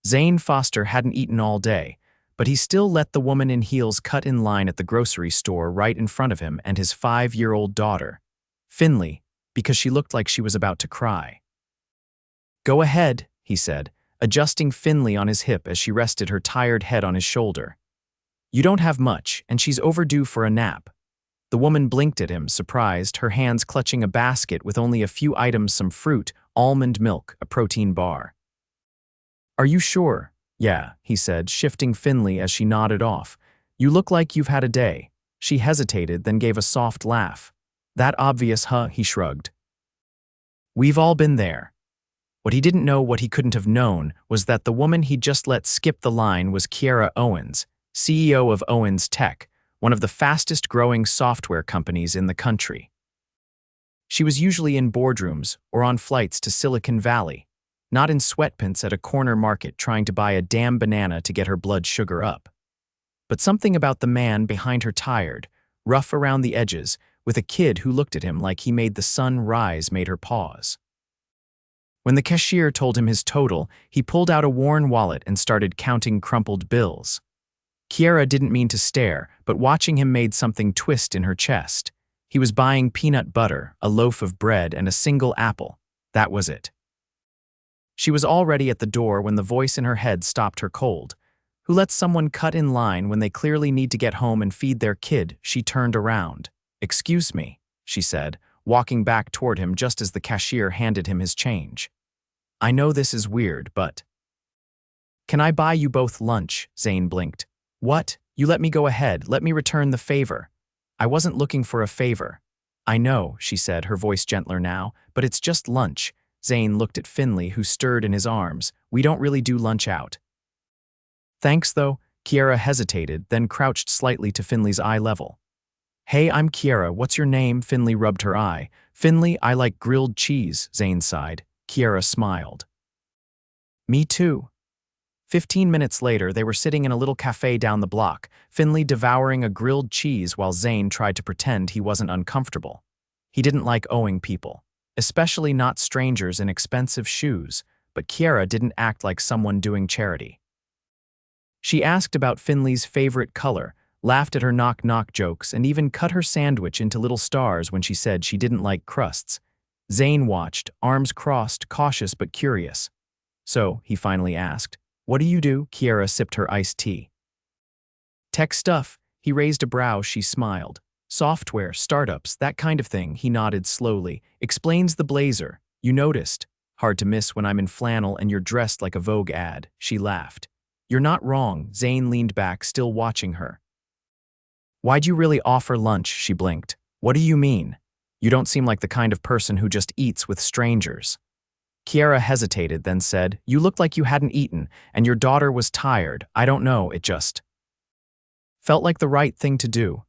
Zane Foster hadn't eaten all day, but he still let the woman in heels cut in line at the grocery store right in front of him and his 5-year-old daughter, Finley, because she looked like she was about to cry. "Go ahead," he said, adjusting Finley on his hip as she rested her tired head on his shoulder. "You don't have much, and she's overdue for a nap." The woman blinked at him, surprised, her hands clutching a basket with only a few items: some fruit, almond milk, a protein bar. "Are you sure?" "Yeah," he said, shifting Finley as she nodded off. "You look like you've had a day." She hesitated, then gave a soft laugh. "That obvious, huh?" he shrugged. "We've all been there." What he didn't know, what he couldn't have known, was that the woman he'd just let skip the line was Kiera Owens, CEO of Owens Tech, one of the fastest-growing software companies in the country. She was usually in boardrooms or on flights to Silicon Valley, not in sweatpants at a corner market trying to buy a damn banana to get her blood sugar up. But something about the man behind her, tired, rough around the edges, with a kid who looked at him like he made the sun rise, made her pause. When the cashier told him his total, he pulled out a worn wallet and started counting crumpled bills. Kiera didn't mean to stare, but watching him made something twist in her chest. He was buying peanut butter, a loaf of bread, and a single apple. That was it. She was already at the door when the voice in her head stopped her cold. Who lets someone cut in line when they clearly need to get home and feed their kid? She turned around. "Excuse me," she said, walking back toward him just as the cashier handed him his change. "I know this is weird, but—" "Can I buy you both lunch?" Zane blinked. "What? You let me go ahead. Let me return the favor." "I wasn't looking for a favor." "I know," she said, her voice gentler now, "but it's just lunch." Zane looked at Finley, who stirred in his arms. "We don't really do lunch out." "Thanks, though." Kiera hesitated, then crouched slightly to Finley's eye level. "Hey, I'm Kiera. What's your name?" Finley rubbed her eye. "Finley, I like grilled cheese," Zane sighed. Kiera smiled. "Me too." 15 minutes later, they were sitting in a little cafe down the block, Finley devouring a grilled cheese while Zane tried to pretend he wasn't uncomfortable. He didn't like owing people, especially not strangers in expensive shoes, but Kiera didn't act like someone doing charity. She asked about Finley's favorite color, laughed at her knock-knock jokes, and even cut her sandwich into little stars when she said she didn't like crusts. Zane watched, arms crossed, cautious but curious. "So," he finally asked, "what do you do?" Kiera sipped her iced tea. "Tech stuff." He raised a brow. She smiled. "Software, startups, that kind of thing." He nodded slowly. "Explains the blazer. You noticed. Hard to miss when I'm in flannel and you're dressed like a Vogue ad." She laughed. "You're not wrong." Zane leaned back, still watching her. "Why'd you really offer lunch?" She blinked. "What do you mean? You don't seem like the kind of person who just eats with strangers." Kiera hesitated, then said, "You looked like you hadn't eaten, and your daughter was tired. I don't know, it just felt like the right thing to do."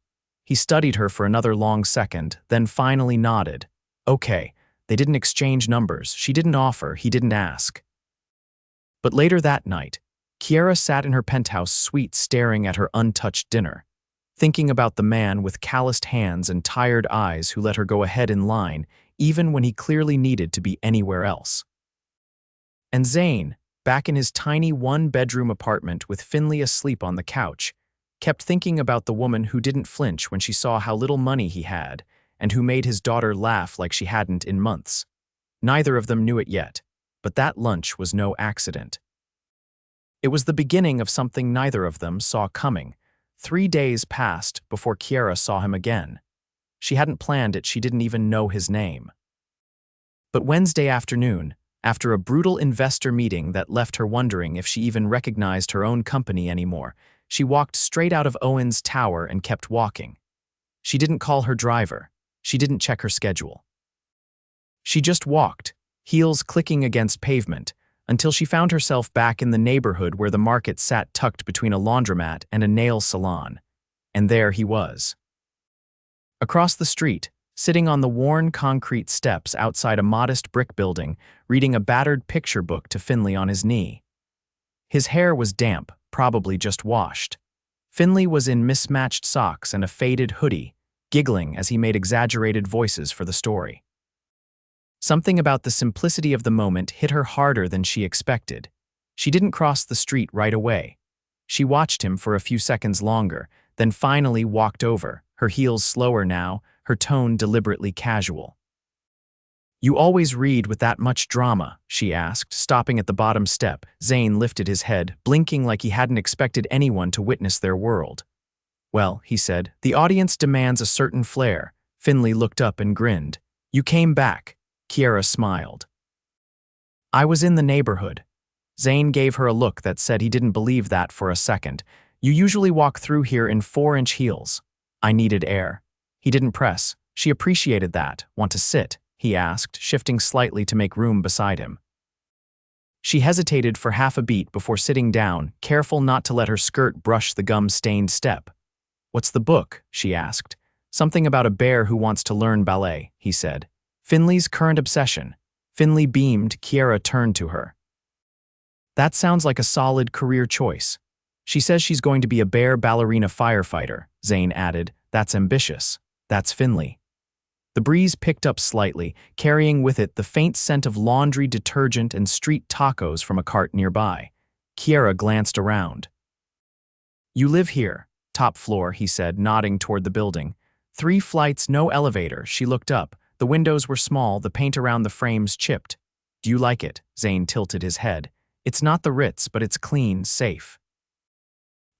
He studied her for another long second, then finally nodded. "Okay." They didn't exchange numbers. She didn't offer, he didn't ask. But later that night, Kiera sat in her penthouse suite staring at her untouched dinner, thinking about the man with calloused hands and tired eyes who let her go ahead in line, even when he clearly needed to be anywhere else. And Zane, back in his tiny one-bedroom apartment with Finley asleep on the couch, kept thinking about the woman who didn't flinch when she saw how little money he had, and who made his daughter laugh like she hadn't in months. Neither of them knew it yet, but that lunch was no accident. It was the beginning of something neither of them saw coming. 3 days passed before Kiera saw him again. She hadn't planned it, she didn't even know his name. But Wednesday afternoon, after a brutal investor meeting that left her wondering if she even recognized her own company anymore, she walked straight out of Owens Tower and kept walking. She didn't call her driver. She didn't check her schedule. She just walked, heels clicking against pavement, until she found herself back in the neighborhood where the market sat tucked between a laundromat and a nail salon. And there he was. Across the street, sitting on the worn concrete steps outside a modest brick building, reading a battered picture book to Finley on his knee. His hair was damp, probably just washed. Finley was in mismatched socks and a faded hoodie, giggling as he made exaggerated voices for the story. Something about the simplicity of the moment hit her harder than she expected. She didn't cross the street right away. She watched him for a few seconds longer, then finally walked over, her heels slower now, her tone deliberately casual. "You always read with that much drama?" she asked, stopping at the bottom step. Zane lifted his head, blinking like he hadn't expected anyone to witness their world. "Well," he said, "the audience demands a certain flair." Finley looked up and grinned. "You came back." Kiera smiled. "I was in the neighborhood." Zane gave her a look that said he didn't believe that for a second. "You usually walk through here in 4-inch heels." I needed air. He didn't press. She appreciated that. "Want to sit?" he asked, shifting slightly to make room beside him. She hesitated for half a beat before sitting down, careful not to let her skirt brush the gum-stained step. "What's the book?" she asked. "Something about a bear who wants to learn ballet," he said. "Finley's current obsession." Finley beamed. Kiera turned to her. "That sounds like a solid career choice." "She says she's going to be a bear ballerina firefighter," Zane added. "That's ambitious." "That's Finley." The breeze picked up slightly, carrying with it the faint scent of laundry detergent and street tacos from a cart nearby. Kiera glanced around. "You live here?" "Top floor," he said, nodding toward the building. 3 flights, no elevator." She looked up. The windows were small, the paint around the frames chipped. "Do you like it?" Zane tilted his head. "It's not the Ritz, but it's clean, safe.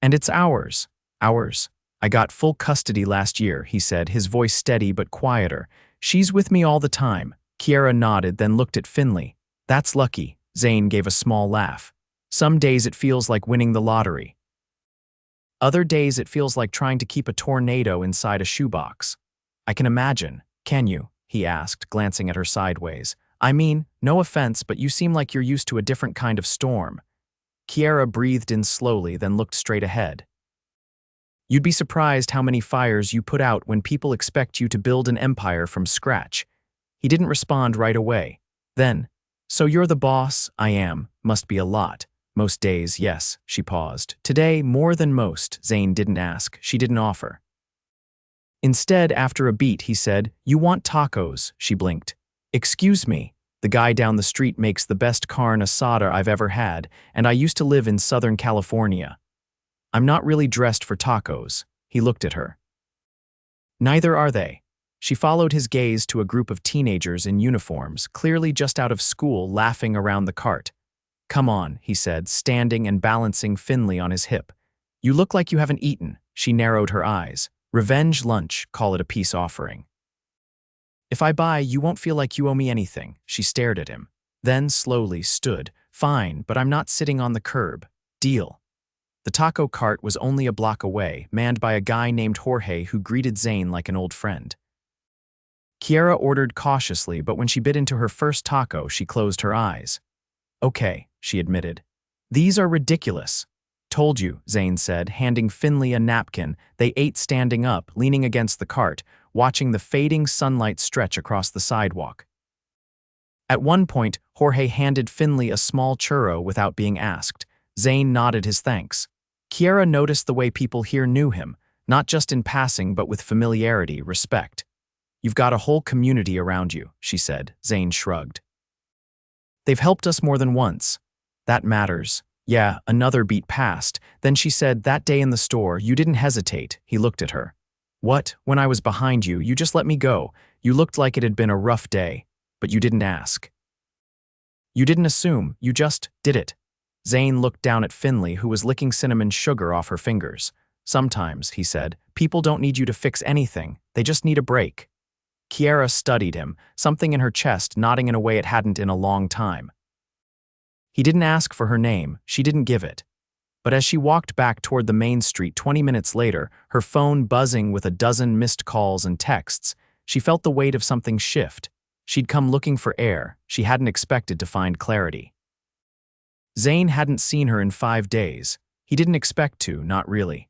And it's ours." "Ours. I got full custody last year," he said, his voice steady but quieter. "She's with me all the time." Kiera nodded, then looked at Finley. "That's lucky." Zane gave a small laugh. "Some days it feels like winning the lottery. Other days it feels like trying to keep a tornado inside a shoebox." "I can imagine. Can you?" he asked, glancing at her sideways. "I mean, no offense, but you seem like you're used to a different kind of storm." Kiera breathed in slowly, then looked straight ahead. "You'd be surprised how many fires you put out when people expect you to build an empire from scratch." He didn't respond right away. Then, "So you're the boss?" "I am. Must be a lot." "Most days, yes." She paused. "Today, more than most." Zane didn't ask. She didn't offer. Instead, after a beat, he said, "You want tacos?" She blinked. "Excuse me. The guy down the street makes the best carne asada I've ever had, and I used to live in Southern California. I'm not really dressed for tacos." He looked at her. "Neither are they." She followed his gaze to a group of teenagers in uniforms, clearly just out of school, laughing around the cart. "Come on," he said, standing and balancing Finley on his hip. "You look like you haven't eaten." She narrowed her eyes. "Revenge lunch, call it a peace offering. If I buy, you won't feel like you owe me anything." She stared at him, then slowly stood. "Fine, but I'm not sitting on the curb. Deal." The taco cart was only a block away, manned by a guy named Jorge who greeted Zane like an old friend. Kiera ordered cautiously, but when she bit into her first taco, she closed her eyes. "Okay," she admitted. "These are ridiculous." "Told you," Zane said, handing Finley a napkin. They ate standing up, leaning against the cart, watching the fading sunlight stretch across the sidewalk. At one point, Jorge handed Finley a small churro without being asked. Zane nodded his thanks. Kiera noticed the way people here knew him, not just in passing but with familiarity, respect. "You've got a whole community around you," she said. Zane shrugged. "They've helped us more than once." "That matters." "Yeah." Another beat passed. Then she said, "That day in the store, you didn't hesitate." He looked at her. "What? When I was behind you, you just let me go. You looked like it had been a rough day, but you didn't ask. You didn't assume, you just did it." Zane looked down at Finley, who was licking cinnamon sugar off her fingers. "Sometimes," he said, "people don't need you to fix anything. They just need a break." Kiera studied him, something in her chest nodding in a way it hadn't in a long time. He didn't ask for her name, she didn't give it. But as she walked back toward the main street 20 minutes later, her phone buzzing with a dozen missed calls and texts, she felt the weight of something shift. She'd come looking for air, she hadn't expected to find clarity. Zane hadn't seen her in 5 days. He didn't expect to, not really.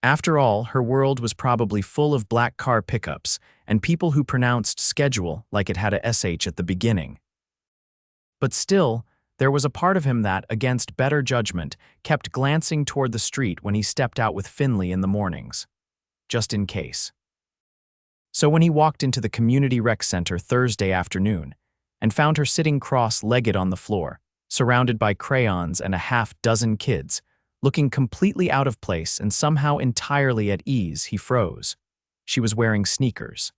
After all, her world was probably full of black car pickups and people who pronounced schedule like it had a SH at the beginning. But still, there was a part of him that, against better judgment, kept glancing toward the street when he stepped out with Finley in the mornings. Just in case. So when he walked into the community rec center Thursday afternoon and found her sitting cross-legged on the floor, surrounded by crayons and a half-dozen kids. Looking completely out of place and somehow entirely at ease, he froze. She was wearing sneakers.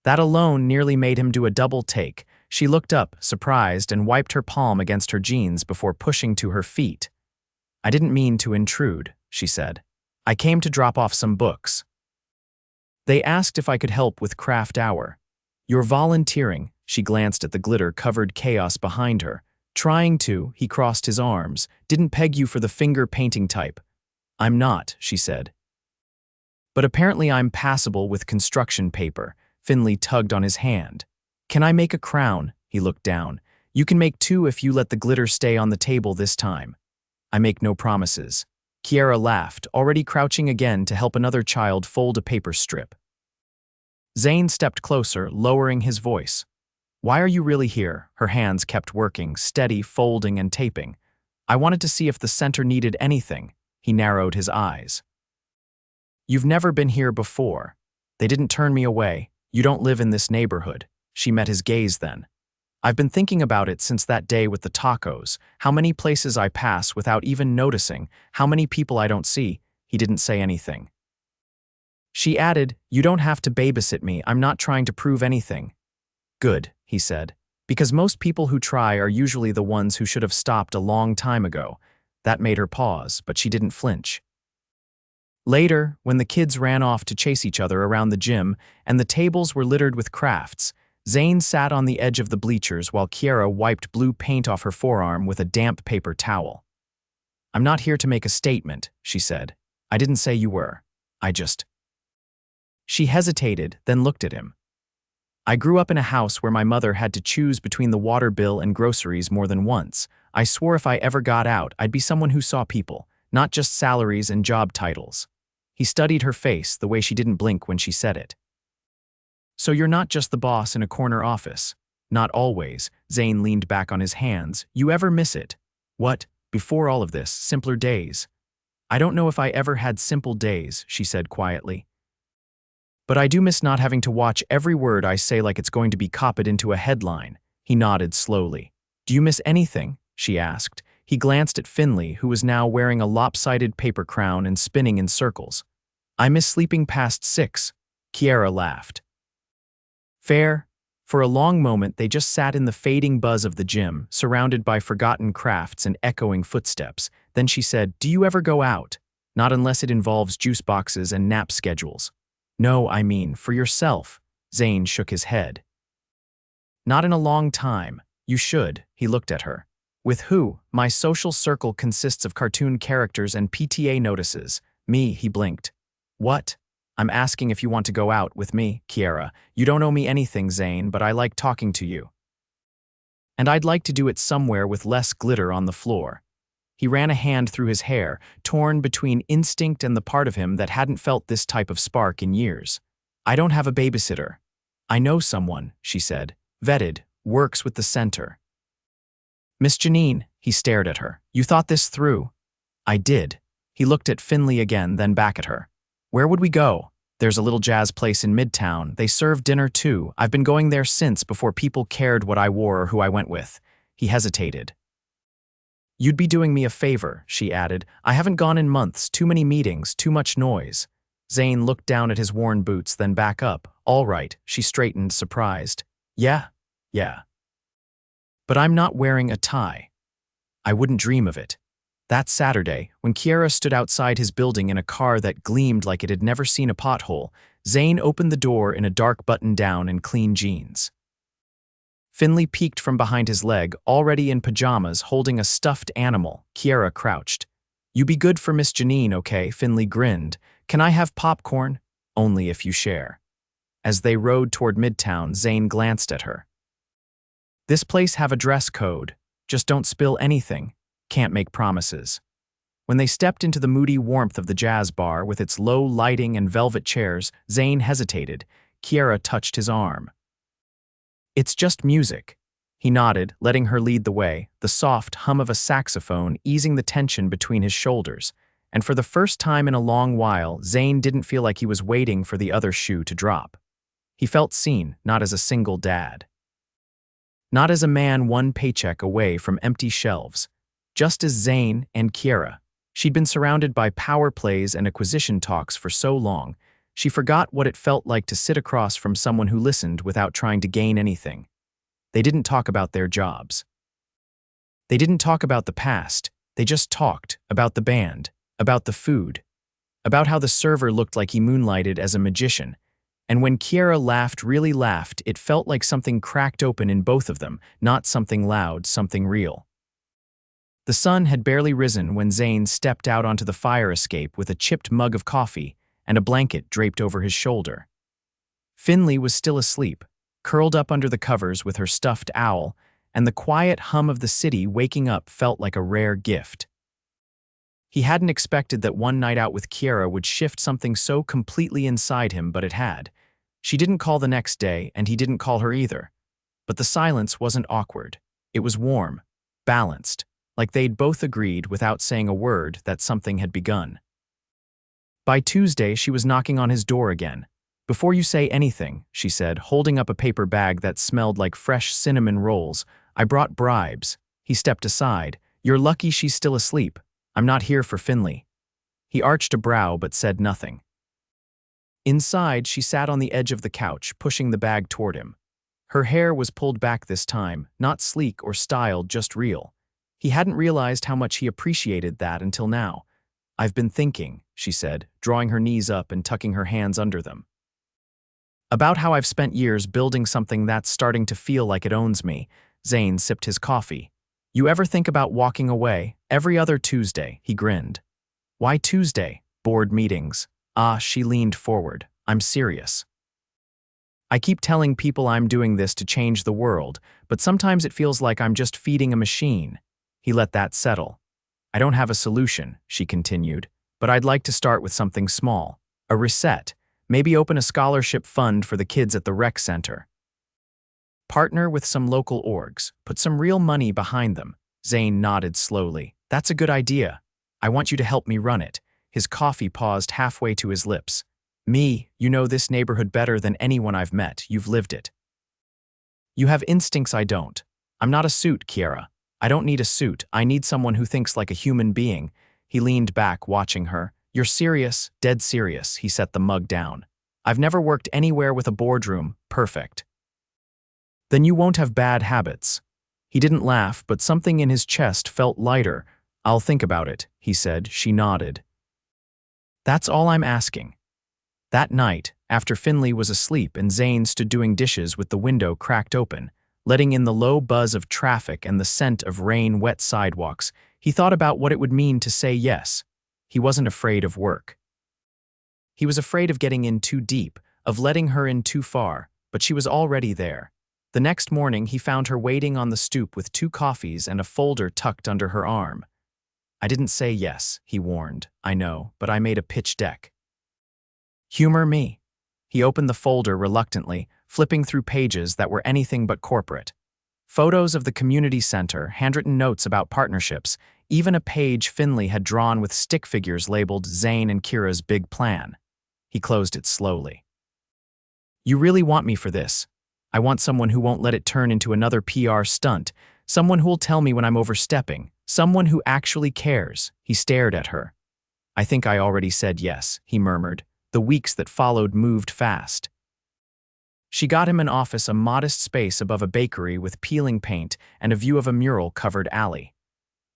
That alone nearly made him do a double take. She looked up, surprised, and wiped her palm against her jeans before pushing to her feet. "I didn't mean to intrude," she said. "I came to drop off some books." They asked if I could help with craft hour. "You're volunteering," she glanced at the glitter-covered chaos behind her. "Trying to," he crossed his arms, "didn't peg you for the finger-painting type." "I'm not," she said. "But apparently I'm passable with construction paper." Finley tugged on his hand. "Can I make a crown?" He looked down. "You can make two if you let the glitter stay on the table this time." "I make no promises." Kiera laughed, already crouching again to help another child fold a paper strip. Zane stepped closer, lowering his voice. "Why are you really here?" Her hands kept working, steady, folding and taping. "I wanted to see if the center needed anything." He narrowed his eyes. "You've never been here before. They didn't turn me away. You don't live in this neighborhood." She met his gaze then. "I've been thinking about it since that day with the tacos, how many places I pass without even noticing, how many people I don't see." He didn't say anything. She added, "You don't have to babysit me. I'm not trying to prove anything." "Good," he said, "because most people who try are usually the ones who should have stopped a long time ago." That made her pause, but she didn't flinch. Later, when the kids ran off to chase each other around the gym and the tables were littered with crafts, Zane sat on the edge of the bleachers while Kiera wiped blue paint off her forearm with a damp paper towel. "I'm not here to make a statement," she said. "I didn't say you were. I just—" She hesitated, then looked at him. "I grew up in a house where my mother had to choose between the water bill and groceries more than once. I swore if I ever got out, I'd be someone who saw people, not just salaries and job titles." He studied her face, the way she didn't blink when she said it. "So you're not just the boss in a corner office." "Not always." Zane leaned back on his hands. "You ever miss it?" "What? Before all of this, simpler days." "I don't know if I ever had simple days," she said quietly. "But I do miss not having to watch every word I say like it's going to be copied into a headline." He nodded slowly. "Do you miss anything?" she asked. He glanced at Finley, who was now wearing a lopsided paper crown and spinning in circles. "I miss sleeping past 6. Kiera laughed. Fair. For a long moment, they just sat in the fading buzz of the gym, surrounded by forgotten crafts and echoing footsteps. Then she said, "Do you ever go out?" "Not unless it involves juice boxes and nap schedules." "No, I mean, for yourself." Zane shook his head. "Not in a long time. You should." He looked at her. "With who?" "My social circle consists of cartoon characters and PTA notices." "Me," he blinked. "What?" "I'm asking if you want to go out with me, Kiera. You don't owe me anything, Zane, but I like talking to you. And I'd like to do it somewhere with less glitter on the floor." He ran a hand through his hair, torn between instinct and the part of him that hadn't felt this type of spark in years. "I don't have a babysitter." "I know someone," she said. "Vetted, works with the center." "Miss Janine," he stared at her. "You thought this through?" "I did." He looked at Finley again, then back at her. "Where would we go?" "There's a little jazz place in Midtown. They serve dinner too. I've been going there since before people cared what I wore or who I went with." He hesitated. "You'd be doing me a favor," she added. "I haven't gone in months, too many meetings, too much noise." Zane looked down at his worn boots, then back up. "All right." She straightened, surprised. Yeah. "But I'm not wearing a tie." "I wouldn't dream of it." That Saturday, when Kiera stood outside his building in a car that gleamed like it had never seen a pothole, Zane opened the door in a dark button-down and clean jeans. Finley peeked from behind his leg, already in pajamas, holding a stuffed animal. Kiera crouched. "You be good for Miss Janine, okay?" Finley grinned. "Can I have popcorn?" "Only if you share." As they rode toward Midtown, Zane glanced at her. "This place have a dress code. Just don't spill anything. Can't make promises." When they stepped into the moody warmth of the jazz bar with its low lighting and velvet chairs, Zane hesitated. Kiera touched his arm. "It's just music." He nodded, letting her lead the way, the soft hum of a saxophone easing the tension between his shoulders. And for the first time in a long while, Zane didn't feel like he was waiting for the other shoe to drop. He felt seen, not as a single dad. Not as a man one paycheck away from empty shelves. Just as Zane and Kiera. She'd been surrounded by power plays and acquisition talks for so long, she forgot what it felt like to sit across from someone who listened without trying to gain anything. They didn't talk about their jobs. They didn't talk about the past. They just talked about the band, about the food, about how the server looked like he moonlighted as a magician. And when Kiera laughed, really laughed, it felt like something cracked open in both of them, not something loud, something real. The sun had barely risen when Zane stepped out onto the fire escape with a chipped mug of coffee and a blanket draped over his shoulder. Finley was still asleep, curled up under the covers with her stuffed owl, and the quiet hum of the city waking up felt like a rare gift. He hadn't expected that one night out with Kiera would shift something so completely inside him, but it had. She didn't call the next day, and he didn't call her either. But the silence wasn't awkward. It was warm, balanced, like they'd both agreed without saying a word that something had begun. By Tuesday, she was knocking on his door again. "Before you say anything," she said, holding up a paper bag that smelled like fresh cinnamon rolls, "I brought bribes." He stepped aside. "You're lucky she's still asleep. I'm not here for Finley." He arched a brow but said nothing. Inside, she sat on the edge of the couch, pushing the bag toward him. Her hair was pulled back this time, not sleek or styled, just real. He hadn't realized how much he appreciated that until now. "I've been thinking," she said, drawing her knees up and tucking her hands under them. "About how I've spent years building something that's starting to feel like it owns me." Zane sipped his coffee. "You ever think about walking away? Every other Tuesday," he grinned. "Why Tuesday? Board meetings." She leaned forward. "I'm serious. I keep telling people I'm doing this to change the world, but sometimes it feels like I'm just feeding a machine." He let that settle. "I don't have a solution," she continued, "but I'd like to start with something small. A reset. Maybe open a scholarship fund for the kids at the rec center. Partner with some local orgs. Put some real money behind them." Zane nodded slowly. "That's a good idea. I want you to help me run it." His coffee paused halfway to his lips. "Me, you know this neighborhood better than anyone I've met. You've lived it. You have instincts I don't. I'm not a suit, Kiera. I don't need a suit. I need someone who thinks like a human being." He leaned back, watching her. "You're serious, dead serious." He set the mug down. "I've never worked anywhere with a boardroom. Perfect. Then you won't have bad habits." He didn't laugh, but something in his chest felt lighter. "I'll think about it," he said. She nodded. "That's all I'm asking." That night, after Finley was asleep and Zane stood doing dishes with the window cracked open, letting in the low buzz of traffic and the scent of rain-wet sidewalks, he thought about what it would mean to say yes. He wasn't afraid of work. He was afraid of getting in too deep, of letting her in too far, but she was already there. The next morning, he found her waiting on the stoop with 2 coffees and a folder tucked under her arm. "I didn't say yes," he warned. "I know, but I made a pitch deck." "Humor me." He opened the folder reluctantly, flipping through pages that were anything but corporate. Photos of the community center, handwritten notes about partnerships, even a page Finley had drawn with stick figures labeled Zane and Kiera's big plan. He closed it slowly. "You really want me for this? I want someone who won't let it turn into another PR stunt, someone who'll tell me when I'm overstepping, someone who actually cares." He stared at her. "I think I already said yes," he murmured. The weeks that followed moved fast. She got him an office, a modest space above a bakery with peeling paint and a view of a mural-covered alley.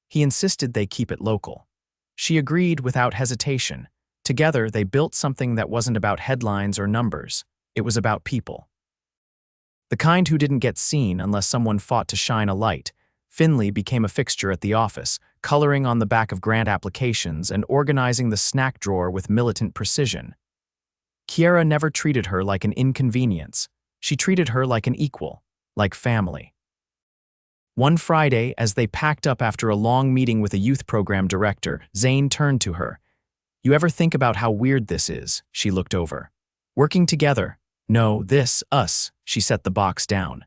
He insisted they keep it local. She agreed without hesitation. Together, they built something that wasn't about headlines or numbers. It was about people. The kind who didn't get seen unless someone fought to shine a light. Finley became a fixture at the office, coloring on the back of grant applications and organizing the snack drawer with militant precision. Kiera never treated her like an inconvenience. She treated her like an equal, like family. One Friday, as they packed up after a long meeting with a youth program director, Zane turned to her. "You ever think about how weird this is?" She looked over. "Working together. No, this, us." She set the box down.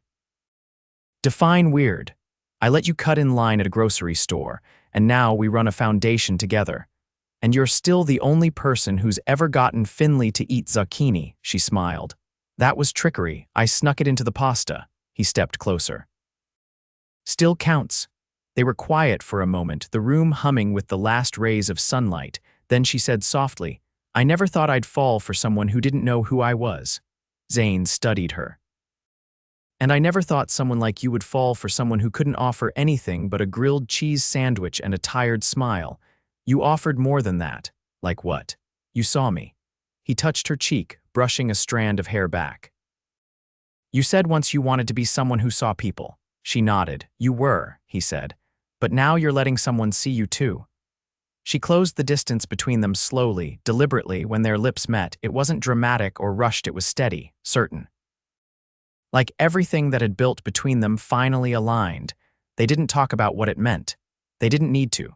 "Define weird." "I let you cut in line at a grocery store, and now we run a foundation together. And you're still the only person who's ever gotten Finley to eat zucchini," she smiled. "That was trickery. I snuck it into the pasta." He stepped closer. Still counts. They were quiet for a moment, the room humming with the last rays of sunlight. Then she said softly, I never thought I'd fall for someone who didn't know who I was. Zane studied her. And I never thought someone like you would fall for someone who couldn't offer anything but a grilled cheese sandwich and a tired smile. You offered more than that. Like what? You saw me. He touched her cheek, brushing a strand of hair back. You said once you wanted to be someone who saw people. She nodded. You were, he said. But now you're letting someone see you too. She closed the distance between them slowly, deliberately. When their lips met, it wasn't dramatic or rushed, it was steady, certain. Like everything that had built between them finally aligned. They didn't talk about what it meant. They didn't need to.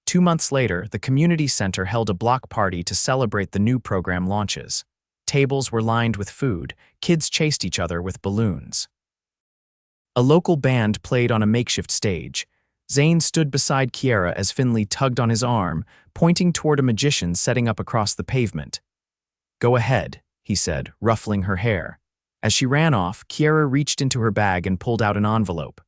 2 months later, the community center held a block party to celebrate the new program launches. Tables were lined with food. Kids chased each other with balloons. A local band played on a makeshift stage. Zane stood beside Kiera as Finley tugged on his arm, pointing toward a magician setting up across the pavement. Go ahead, he said, ruffling her hair. As she ran off, Kiera reached into her bag and pulled out an envelope.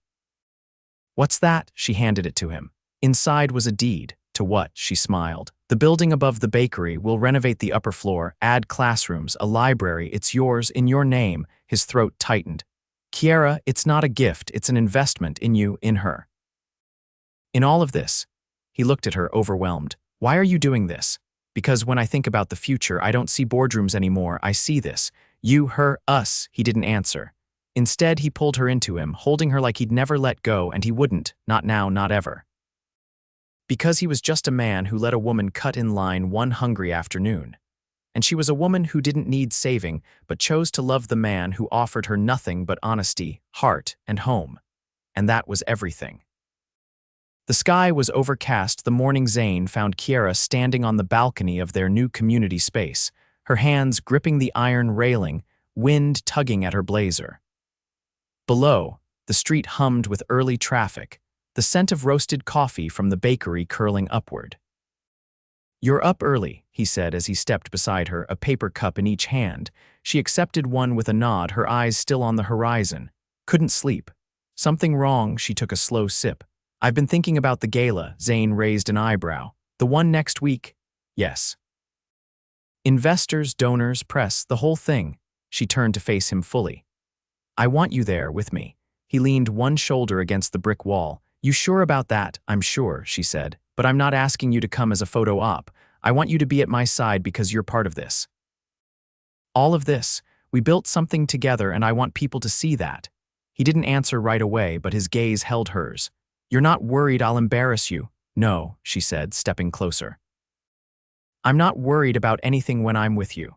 What's that? She handed it to him. Inside was a deed. To what? She smiled. The building above the bakery. We'll renovate the upper floor, add classrooms, a library. It's yours, in your name. His throat tightened. Kiera, it's not a gift, it's an investment in you, in her. In all of this, he looked at her, overwhelmed. Why are you doing this? Because when I think about the future, I don't see boardrooms anymore. I see this. You, her, us. He didn't answer. Instead, he pulled her into him, holding her like he'd never let go, and he wouldn't, not now, not ever. Because he was just a man who let a woman cut in line one hungry afternoon. And she was a woman who didn't need saving, but chose to love the man who offered her nothing but honesty, heart, and home. And that was everything. The sky was overcast the morning Zane found Kiera standing on the balcony of their new community space, her hands gripping the iron railing, wind tugging at her blazer. Below, the street hummed with early traffic, the scent of roasted coffee from the bakery curling upward. You're up early, he said as he stepped beside her, a paper cup in each hand. She accepted one with a nod, her eyes still on the horizon. Couldn't sleep. Something wrong, she took a slow sip. I've been thinking about the gala, Zane raised an eyebrow. The one next week? Yes. Investors, donors, press, the whole thing. She turned to face him fully. I want you there with me. He leaned one shoulder against the brick wall. You sure about that? I'm sure, she said. But I'm not asking you to come as a photo op. I want you to be at my side because you're part of this. All of this. We built something together and I want people to see that. He didn't answer right away, but his gaze held hers. You're not worried I'll embarrass you? No, she said, stepping closer. I'm not worried about anything when I'm with you.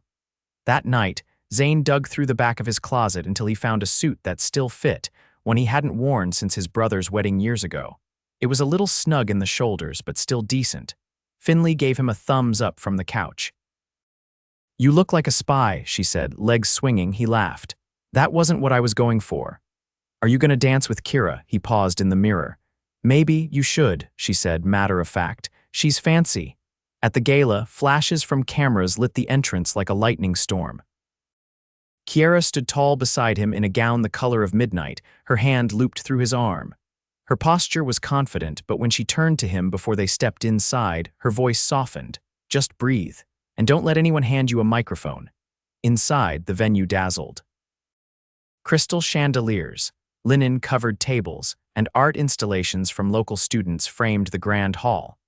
That night, Zane dug through the back of his closet until he found a suit that still fit, one he hadn't worn since his brother's wedding years ago. It was a little snug in the shoulders, but still decent. Finley gave him a thumbs up from the couch. You look like a spy, she said, legs swinging. He laughed. That wasn't what I was going for. Are you going to dance with Kiera? He paused in the mirror. Maybe you should, she said, matter of fact. She's fancy. At the gala, flashes from cameras lit the entrance like a lightning storm. Kiera stood tall beside him in a gown the color of midnight, her hand looped through his arm. Her posture was confident, but when she turned to him before they stepped inside, her voice softened. Just breathe, and don't let anyone hand you a microphone. Inside, the venue dazzled. Crystal chandeliers, linen-covered tables, and art installations from local students framed the grand hall.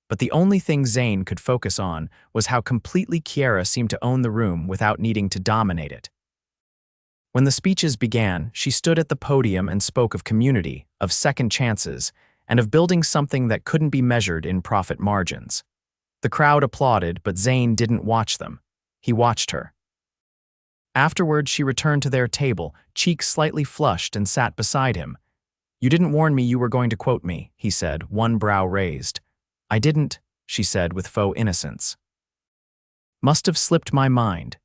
But the only thing Zane could focus on was how completely Kiera seemed to own the room without needing to dominate it. When the speeches began, she stood at the podium and spoke of community, of second chances, and of building something that couldn't be measured in profit margins. The crowd applauded, but Zane didn't watch them. He watched her. Afterward, she returned to their table, cheeks slightly flushed, and sat beside him. You didn't warn me you were going to quote me, he said, one brow raised. I didn't, she said with faux innocence. Must have slipped my mind.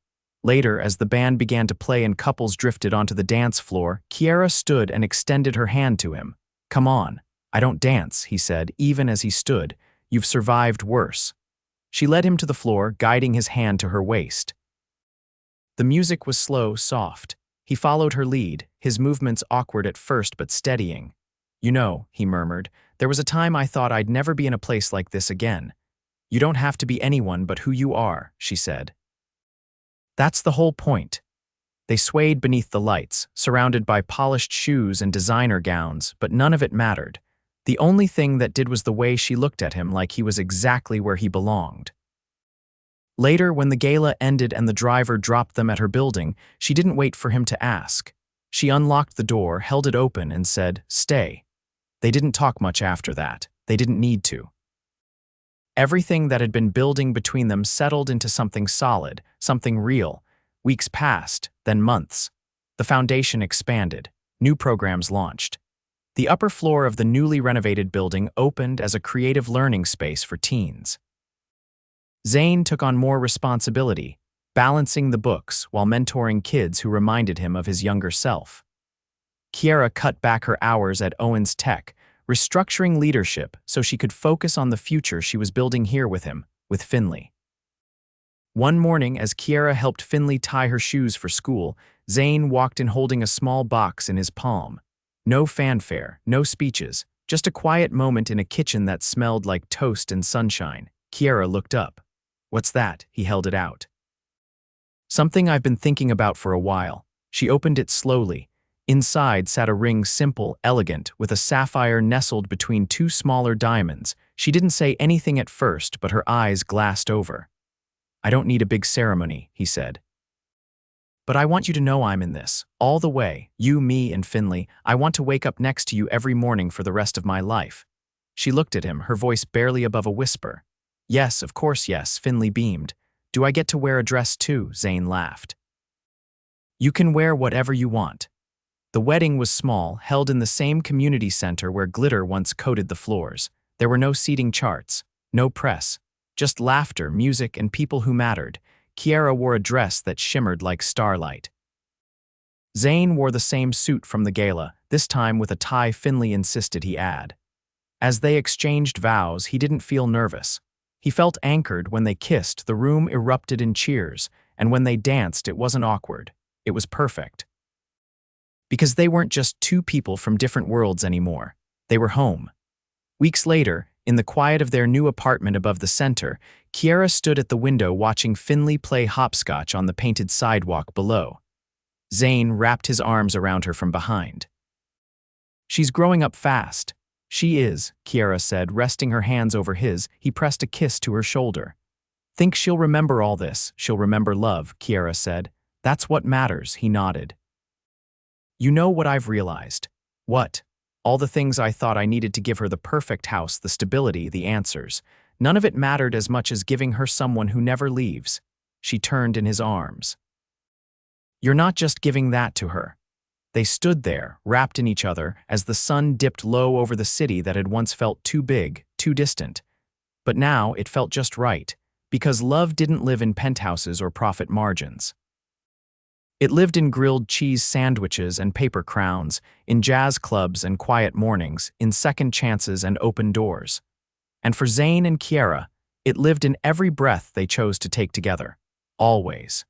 Later, as the band began to play and couples drifted onto the dance floor, Kiera stood and extended her hand to him. Come on. I don't dance, he said, even as he stood. You've survived worse. She led him to the floor, guiding his hand to her waist. The music was slow, soft. He followed her lead, his movements awkward at first but steadying. You know, he murmured, there was a time I thought I'd never be in a place like this again. You don't have to be anyone but who you are, she said. That's the whole point. They swayed beneath the lights, surrounded by polished shoes and designer gowns, but none of it mattered. The only thing that did was the way she looked at him like he was exactly where he belonged. Later, when the gala ended and the driver dropped them at her building, she didn't wait for him to ask. She unlocked the door, held it open, and said, "Stay." They didn't talk much after that. They didn't need to. Everything that had been building between them settled into something solid, something real. Weeks passed, then months. The foundation expanded. New programs launched. The upper floor of the newly renovated building opened as a creative learning space for teens. Zane took on more responsibility, balancing the books while mentoring kids who reminded him of his younger self. Kiera cut back her hours at Owens Tech, restructuring leadership so she could focus on the future she was building here with him, with Finley. One morning, as Kiera helped Finley tie her shoes for school, Zane walked in holding a small box in his palm. No fanfare, no speeches, just a quiet moment in a kitchen that smelled like toast and sunshine. Kiera looked up. "What's that?" He held it out. "Something I've been thinking about for a while." She opened it slowly. Inside sat a ring, simple, elegant, with a sapphire nestled between two smaller diamonds. She didn't say anything at first, but her eyes glassed over. "I don't need a big ceremony," he said. "But I want you to know I'm in this, all the way, you, me, and Finley. I want to wake up next to you every morning for the rest of my life." She looked at him, her voice barely above a whisper. "Yes, of course yes," Finley beamed. "Do I get to wear a dress too?" Zane laughed. "You can wear whatever you want." The wedding was small, held in the same community center where glitter once coated the floors. There were no seating charts, no press, just laughter, music, and people who mattered. Kiera wore a dress that shimmered like starlight. Zane wore the same suit from the gala, this time with a tie Finley insisted he add. As they exchanged vows, he didn't feel nervous. He felt anchored. When they kissed, the room erupted in cheers, and when they danced, it wasn't awkward. It was perfect. Because they weren't just two people from different worlds anymore. They were home. Weeks later, in the quiet of their new apartment above the center, Kiera stood at the window watching Finley play hopscotch on the painted sidewalk below. Zane wrapped his arms around her from behind. "She's growing up fast." "She is," Kiera said, resting her hands over his. He pressed a kiss to her shoulder. "Think she'll remember all this. She'll remember love," Kiera said. "That's what matters," he nodded. "You know what I've realized?" "What?" "All the things I thought I needed to give her: the perfect house, the stability, the answers. None of it mattered as much as giving her someone who never leaves." She turned in his arms. "You're not just giving that to her." They stood there, wrapped in each other, as the sun dipped low over the city that had once felt too big, too distant. But now it felt just right, because love didn't live in penthouses or profit margins. It lived in grilled cheese sandwiches and paper crowns, in jazz clubs and quiet mornings, in second chances and open doors. And for Zane and Kiera, it lived in every breath they chose to take together. Always.